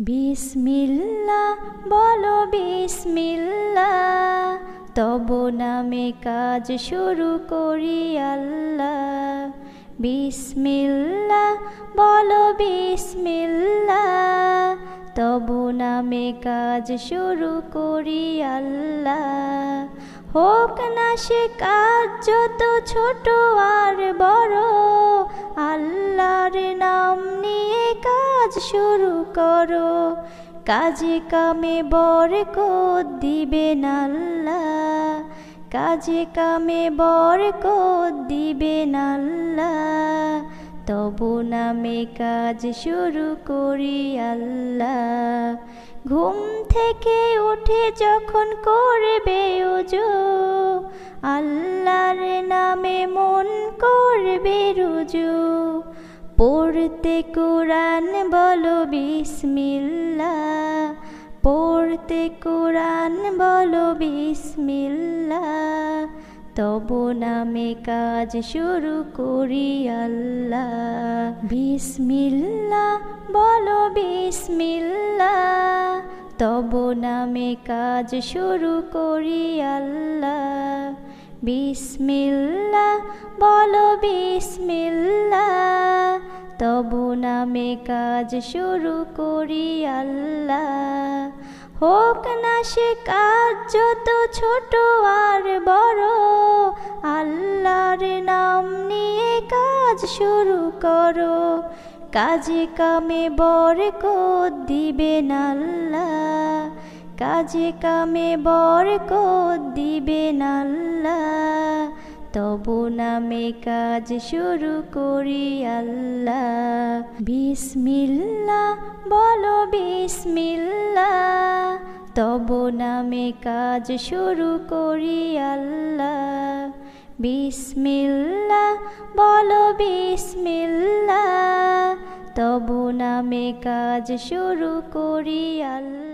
বিসমিল্লাহ বলো বিসমিল্লাহ, তব নামে কাজ শুরু করি আল্লাহ। বিসমিল্লাহ বলো বিসমিল্লাহ, তব নামে কাজ শুরু করি আল্লাহ। হোক না সে কাজ যত ছোট আর বড়, আল্লাহর নাম নিয়ে কাজ শুরু করো। কাজে কামে বরকত দিবেন আল্লাহ, কাজে কামে বরকত দিবেন আল্লাহ। তবু নামে কাজ শুরু করি আল্লাহ। ঘুম থেকে উঠে যখন করবে ওযু, আল্লাহর নামে মন করবে রুজু। পড়তে কোরআন বলো বিসমিল্লাহ, পড়তে কোরআন বলো বিসমিল্লাহ। তবু নামে কাজ শুরু করি আল্লাহ। বিসমিল্লাহ বলো বিসমিল্লাহ, তবু নামে কাজ শুরু করি আল্লাহ। বিসমিল্লাহ বলো বিসমিল্লাহ, তবু নামে কাজ শুরু করি আল্লাহ। হোক না সে কাজ যত ছোট আর বড়, আল্লাহর নাম নিয়ে কাজ শুরু করো। কাজে কামে বরকত দিবেন আল্লাহ, কাজে কামে বরকত দিবেন আল্লাহ। তবু নামে কাজ শুরু করি আল্লাহ। বিসমিল্লাহ বলো বিসমিল্লাহ, তবু নামে কাজ শুরু করি আল্লাহ। বিসমিল্লাহ বলো বিসমিল্লাহ, তবু নামে কাজ শুরু করি আল্লাহ।